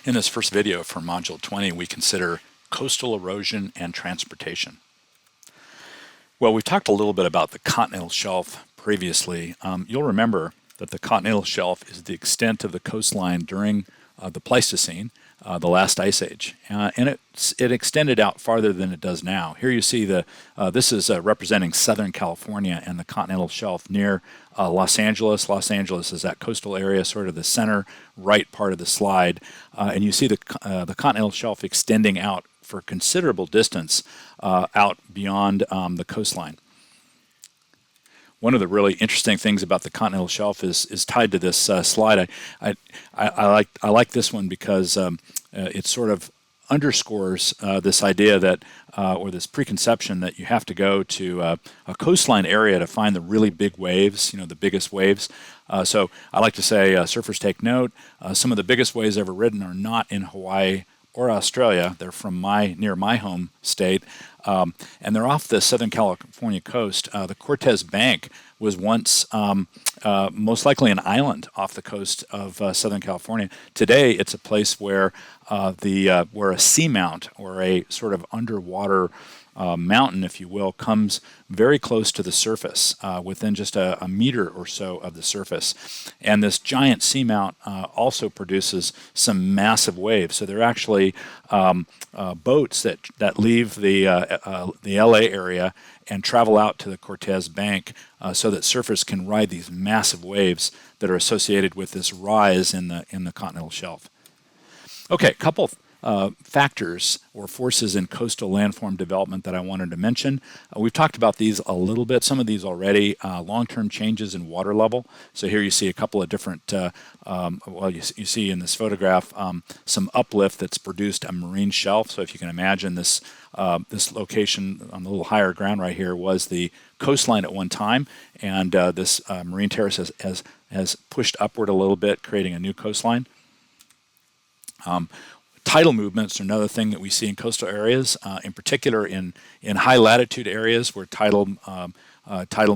In this first video for Module 20, we consider coastal erosion and transportation. Well, we talked a little bit about the continental shelf previously. You'll remember that the continental shelf is the extent of the coastline during the Pleistocene, the last ice age, and it extended out farther than it does now. Here you see this is representing Southern California and the continental shelf near Los Angeles. Los Angeles is that coastal area, sort of the center right part of the slide, and you see the continental shelf extending out for a considerable distance out beyond the coastline. One of the really interesting things about the continental shelf is tied to this slide. I like this one because it sort of underscores this idea that, or this preconception that you have to go to a coastline area to find the really big waves, the biggest waves. So I like to say, surfers take note, some of the biggest waves ever ridden are not in Hawaii or Australia. They're from near my home state, and they're off the Southern California coast. The Cortez Bank was once most likely an island off the coast of Southern California. Today, it's a place where where a seamount or a sort of underwater mountain, if you will, comes very close to the surface, within just a meter or so of the surface. And this giant seamount also produces some massive waves. So they're actually boats that leave the LA area and travel out to the Cortez Bank so that surfers can ride these massive waves that are associated with this rise in the continental shelf. Okay, a couple factors or forces in coastal landform development that I wanted to mention. We've talked about these a little bit, some of these already. Long-term changes in water level. So here you see a couple of different, you see in this photograph some uplift that's produced a marine shelf. So if you can imagine this, this location on the little higher ground right here was the coastline at one time, and this marine terrace has pushed upward a little bit, creating a new coastline. Tidal movements are another thing that we see in coastal areas, in particular in high latitude areas where tidal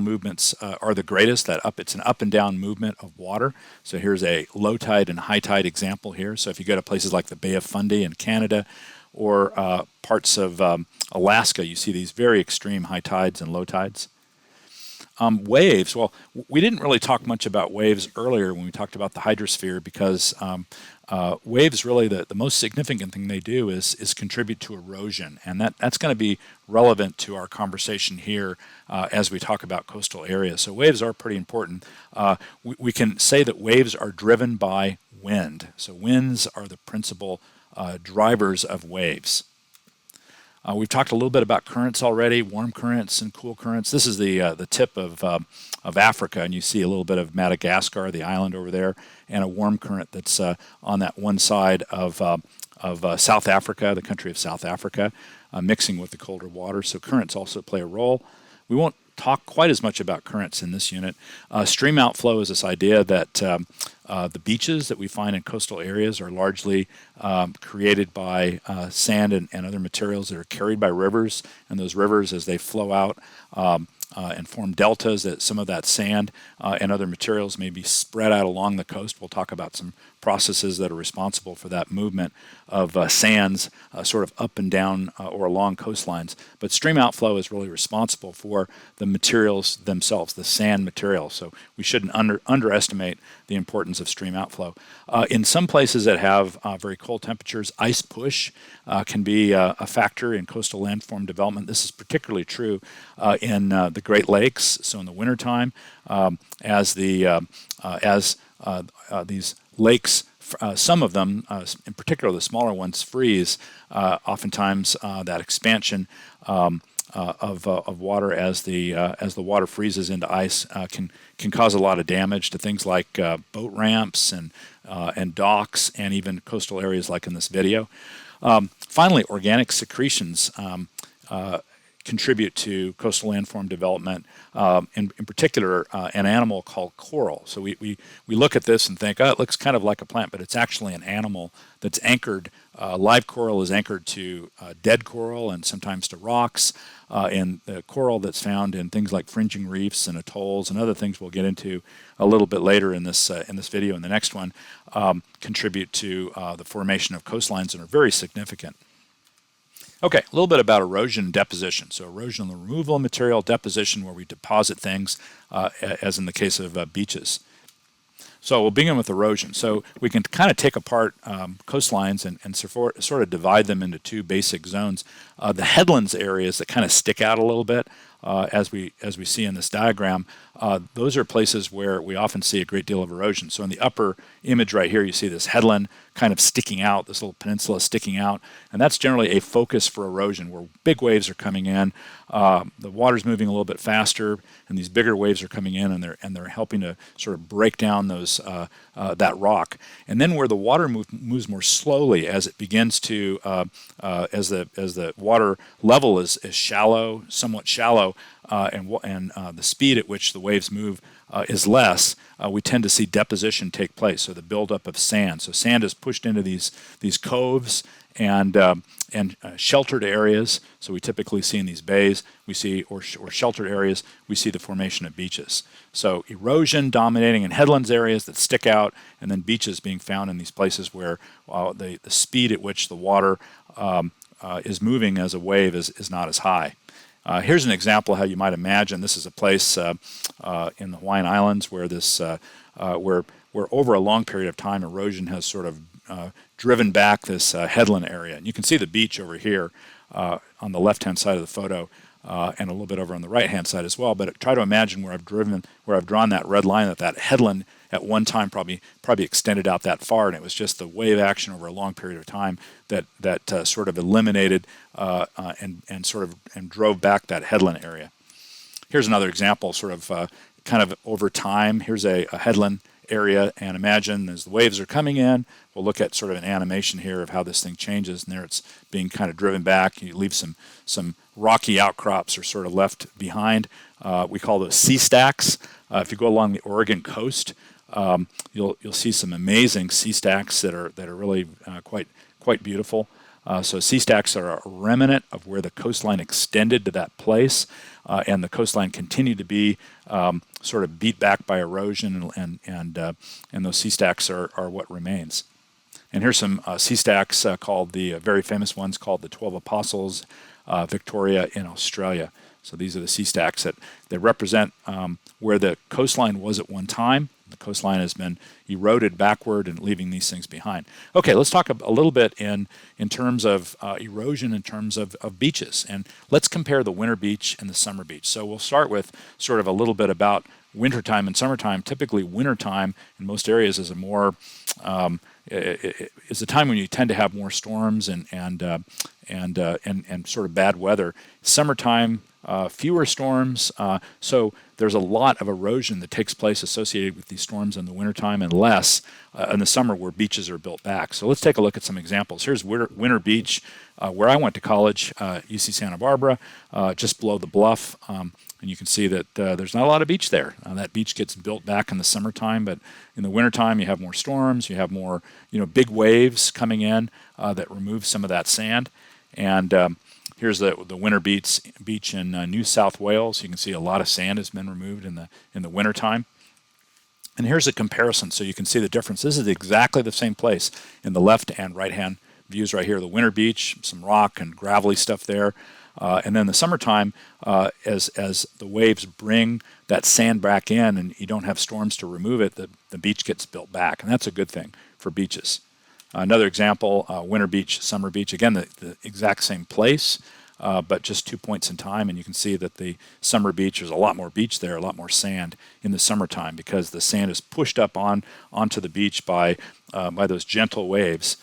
movements are the greatest. It's an up and down movement of water. So here's a low tide and high tide example here. So if you go to places like the Bay of Fundy in Canada or parts of Alaska, you see these very extreme high tides and low tides. Waves, well, we didn't really talk much about waves earlier when we talked about the hydrosphere because waves, really, the most significant thing they do is contribute to erosion, and that's going to be relevant to our conversation here as we talk about coastal areas. So waves are pretty important. We can say that waves are driven by wind. So winds are the principal drivers of waves. We've talked a little bit about currents already, warm currents and cool currents. This is the tip of Africa, and you see a little bit of Madagascar, the island over there, and a warm current that's on that one side of South Africa, the country of South Africa, mixing with the colder water. So currents also play a role. We won't talk quite as much about currents in this unit. Stream outflow is this idea that the beaches that we find in coastal areas are largely created by sand and other materials that are carried by rivers, and those rivers, as they flow out and form deltas, that some of that sand and other materials may be spread out along the coast. We'll talk about some processes that are responsible for that movement of sands sort of up and down or along coastlines. But stream outflow is really responsible for the materials themselves, the sand materials. So we shouldn't underestimate the importance of stream outflow. In some places that have very cold temperatures, ice push can be a factor in coastal landform development. This is particularly true in the Great Lakes. So in the wintertime, as these lakes, some of them, in particular the smaller ones, freeze. Oftentimes, that expansion of water as the water freezes into ice can cause a lot of damage to things like boat ramps and docks and even coastal areas like in this video. Finally, organic secretions contribute to coastal landform development, in particular an animal called coral. So we look at this and think, oh, it looks kind of like a plant, but it's actually an animal that's anchored. Live coral is anchored to dead coral and sometimes to rocks, and the coral that's found in things like fringing reefs and atolls and other things we'll get into a little bit later in this video and the next one, contribute to the formation of coastlines and are very significant. Okay, a little bit about erosion and deposition. So erosion, the removal of material, deposition, where we deposit things, as in the case of beaches. So we'll begin with erosion. So we can kind of take apart coastlines and sort of divide them into two basic zones. The headlands areas that kind of stick out a little bit, as we see in this diagram, those are places where we often see a great deal of erosion. So in the upper image right here, you see this headland kind of sticking out, this little peninsula sticking out, and that's generally a focus for erosion where big waves are coming in, the water's moving a little bit faster, and these bigger waves are coming in, and they're helping to sort of break down those that rock. And then where the water moves more slowly as it begins to as the water level is shallow, somewhat shallow, and the speed at which the waves move is less, we tend to see deposition take place, so the buildup of sand. So sand is pushed into these coves and sheltered areas. So we typically see in these bays, we see or sheltered areas, we see the formation of beaches. So erosion dominating in headlands areas that stick out, and then beaches being found in these places where the speed at which the water is moving as a wave is not as high. Here's an example how you might imagine this is a place in the Hawaiian Islands where this where over a long period of time erosion has sort of driven back this headland area. And you can see the beach over here on the left-hand side of the photo, and a little bit over on the right-hand side as well. But try to imagine where I've drawn that red line, that headland at one time probably extended out that far, and it was just the wave action over a long period of time that sort of eliminated and drove back that headland area. Here's another example, sort of kind of over time. Here's a headland area, and imagine as the waves are coming in, we'll look at sort of an animation here of how this thing changes, and there it's being kind of driven back. You leave some rocky outcrops are sort of left behind. We call those sea stacks. If you go along the Oregon coast, you'll see some amazing sea stacks that are really quite beautiful. So sea stacks are a remnant of where the coastline extended to that place, and the coastline continued to be sort of beat back by erosion, and those sea stacks are what remains. And here's some sea stacks called the very famous ones called the 12 Apostles, Victoria in Australia. So these are the sea stacks that represent where the coastline was at one time. The coastline has been eroded backward and leaving these things behind. Okay, let's talk a little bit in terms of erosion, in terms of beaches. And let's compare the winter beach and the summer beach. So we'll start with sort of a little bit about wintertime and summertime. Typically wintertime in most areas is a more is a time when you tend to have more storms and sort of bad weather. Summertime, fewer storms, so there's a lot of erosion that takes place associated with these storms in the wintertime, and less in the summer where beaches are built back. So let's take a look at some examples. Here's Winter Beach, where I went to college, UC Santa Barbara, just below the bluff, and you can see that there's not a lot of beach there. That beach gets built back in the summertime, but in the wintertime you have more storms, you have more big waves coming in that remove some of that sand. And here's the Winter Beach in New South Wales. You can see a lot of sand has been removed in the wintertime. And here's a comparison so you can see the difference. This is exactly the same place in the left and right hand views right here. The Winter Beach, some rock and gravelly stuff there. And then the summertime, as the waves bring that sand back in and you don't have storms to remove it, the beach gets built back. And that's a good thing for beaches. Another example, Winter Beach, Summer Beach. Again, the exact same place, but just 2 points in time. And you can see that the Summer Beach, there's a lot more beach there, a lot more sand in the summertime because the sand is pushed up onto the beach by those gentle waves.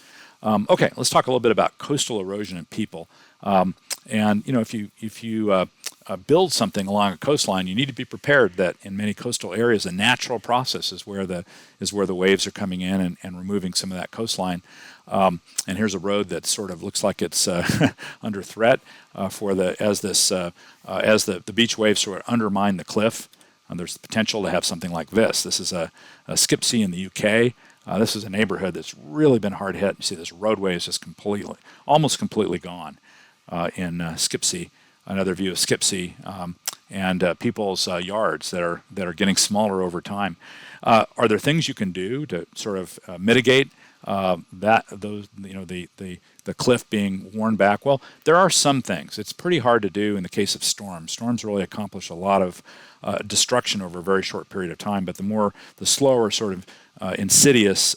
Okay, let's talk a little bit about coastal erosion and people. And if you build something along a coastline, you need to be prepared that in many coastal areas, a natural process is where the waves are coming in and removing some of that coastline. And here's a road that sort of looks like it's under threat as the beach waves sort of undermine the cliff. There's the potential to have something like this. This is a Skipsea in the UK. This is a neighborhood that's really been hard hit. You see this roadway is just almost completely gone in Skipsea. Another view of Skipsea and people's yards that are getting smaller over time. Are there things you can do to sort of mitigate the cliff being worn back? Well, there are some things. It's pretty hard to do in the case of storms. Storms really accomplish a lot of destruction over a very short period of time, but the slower sort of insidious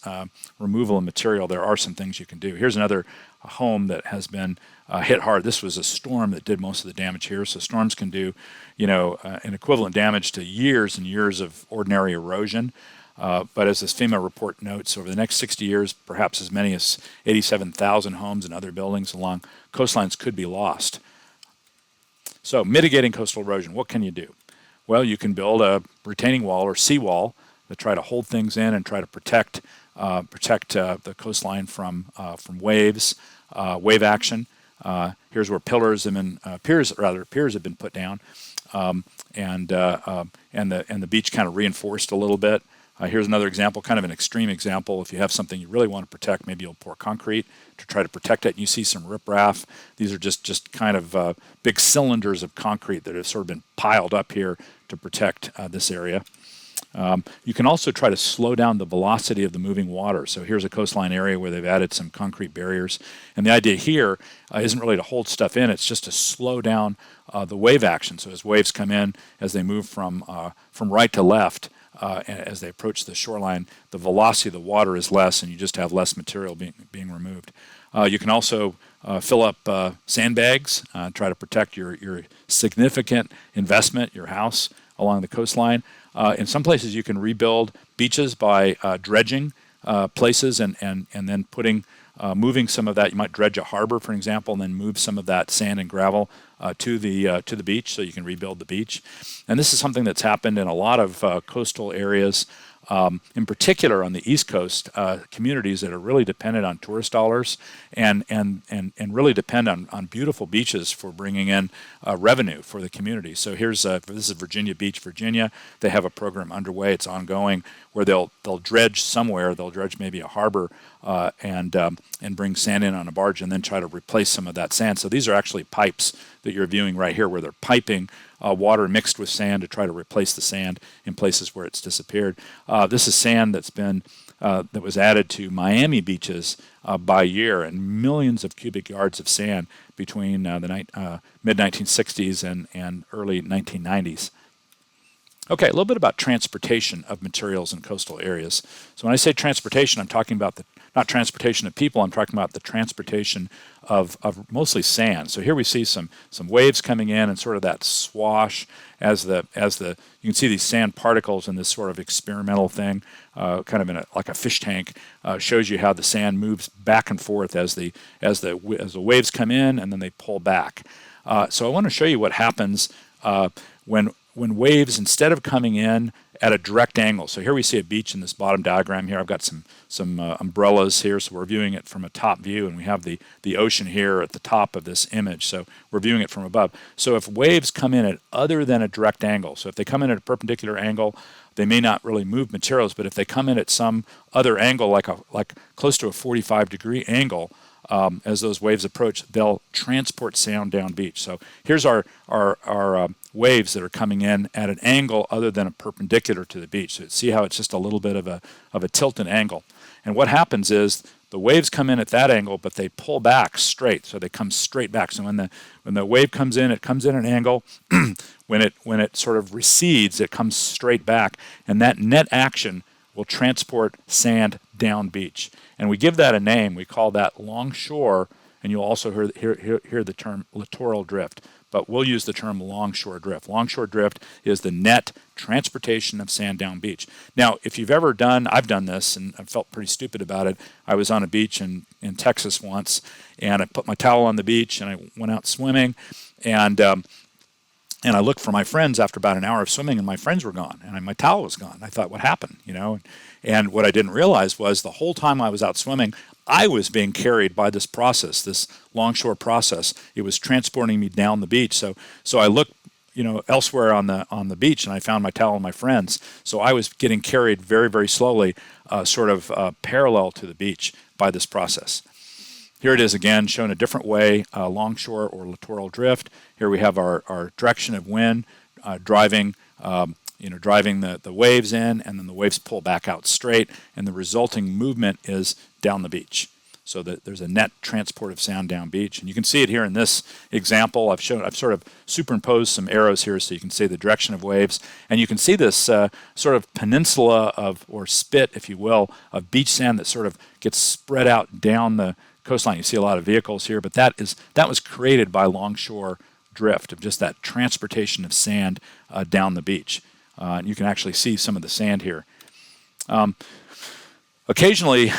removal of material, there are some things you can do. Here's another home that has been hit hard. This was a storm that did most of the damage here. So storms can do, an equivalent damage to years and years of ordinary erosion. But as this FEMA report notes, over the next 60 years, perhaps as many as 87,000 homes and other buildings along coastlines could be lost. So mitigating coastal erosion, what can you do? Well, you can build a retaining wall or seawall that try to hold things in and try to protect the coastline from waves, wave action. Here's where piers have been put down, and the beach kind of reinforced a little bit. Here's another example, kind of an extreme example. If you have something you really want to protect, maybe you'll pour concrete to try to protect it. And you see some riprap. These are just kind of big cylinders of concrete that have sort of been piled up here to protect this area. You can also try to slow down the velocity of the moving water. So here's a coastline area where they've added some concrete barriers. And the idea here isn't really to hold stuff in, it's just to slow down the wave action. So as waves come in, as they move from right to left, as they approach the shoreline, the velocity of the water is less and you just have less material being removed. You can also fill up sandbags, try to protect your significant investment, your house, along the coastline. In some places, you can rebuild beaches by dredging places and then moving some of that. You might dredge a harbor, for example, and then move some of that sand and gravel to the beach, so you can rebuild the beach. And this is something that's happened in a lot of coastal areas. In particular on the East Coast, communities that are really dependent on tourist dollars and really depend on beautiful beaches for bringing in revenue for the community. So this is Virginia Beach, Virginia. They have a program underway. It's ongoing where they'll dredge somewhere. They'll dredge maybe a harbor and bring sand in on a barge and then try to replace some of that sand. So these are actually pipes that you're viewing right here where they're piping water mixed with sand to try to replace the sand in places where it's disappeared. This is sand that was added to Miami beaches by year, and millions of cubic yards of sand between the mid-1960s and early 1990s. Okay, a little bit about transportation of materials in coastal areas. So when I say transportation, I'm talking about not transportation of people, I'm talking about the transportation of mostly sand. So here we see some waves coming in and sort of that swash as you can see these sand particles in this sort of experimental thing, kind of like a fish tank, shows you how the sand moves back and forth as the waves come in and then they pull back. So I want to show you what happens when waves, instead of coming in at a direct angle. So here we see a beach in this bottom diagram here. I've got some umbrellas here, so we're viewing it from a top view, and we have the ocean here at the top of this image. So we're viewing it from above. So if waves come in at other than a direct angle, so if they come in at a perpendicular angle, they may not really move materials, but if they come in at some other angle, like close to a 45-degree angle, as those waves approach, they'll transport sand down beach. So here's our waves that are coming in at an angle other than a perpendicular to the beach. So see how it's just a little bit of a tilted angle. And what happens is the waves come in at that angle, but they pull back straight. So they come straight back. So when the wave comes in, it comes in at an angle. When it sort of recedes, it comes straight back, and that net action will transport sand down beach. And we give that a name. We call that longshore, and you'll also hear the term littoral drift. But we'll use the term longshore drift. Longshore drift is the net transportation of sand down beach. Now, if you've ever I've done this, and I felt pretty stupid about it. I was on a beach in Texas once, and I put my towel on the beach, and I went out swimming, and And I looked for my friends after about an hour of swimming, and my friends were gone, and my towel was gone. I thought, what happened? And what I didn't realize was the whole time I was out swimming, I was being carried by this process, this longshore process. It was transporting me down the beach. So I looked, elsewhere on the beach, and I found my towel and my friends. So I was getting carried very, very slowly, parallel to the beach by this process. Here it is again, shown a different way, longshore or littoral drift. Here we have our direction of wind driving the waves in, and then the waves pull back out straight, and the resulting movement is down the beach. So that there's a net transport of sand down beach, and you can see it here in this example. I've sort of superimposed some arrows here so you can see the direction of waves, and you can see this sort of peninsula or spit, if you will, of beach sand that sort of gets spread out down the coastline. You see a lot of vehicles here, but that was created by longshore drift, of just that transportation of sand down the beach. And you can actually see some of the sand here. Occasionally,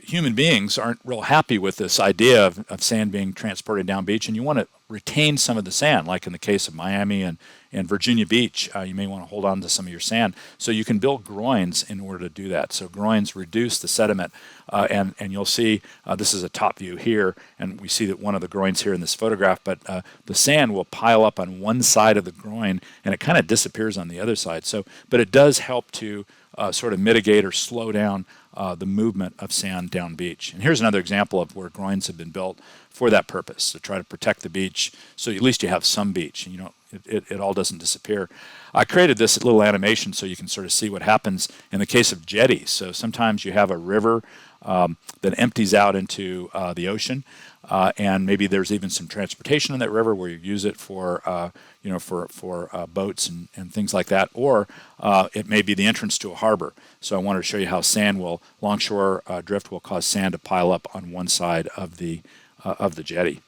human beings aren't real happy with this idea of sand being transported down beach, and you want to retain some of the sand, like in the case of Miami and Virginia Beach. You may want to hold on to some of your sand. So you can build groins in order to do that. So groins reduce the sediment, and you'll see this is a top view here, and we see that one of the groins here in this photograph, but the sand will pile up on one side of the groin, and it kind of disappears on the other side. But it does help to sort of mitigate or slow down the movement of sand down beach. And here's another example of where groins have been built for that purpose, to try to protect the beach, so at least you have some beach, and it all doesn't disappear. I created this little animation so you can sort of see what happens in the case of jetties. So sometimes you have a river that empties out into the ocean, and maybe there's even some transportation in that river where you use it for boats and things like that, or it may be the entrance to a harbor. So I wanted to show you how longshore drift will cause sand to pile up on one side of the jetty.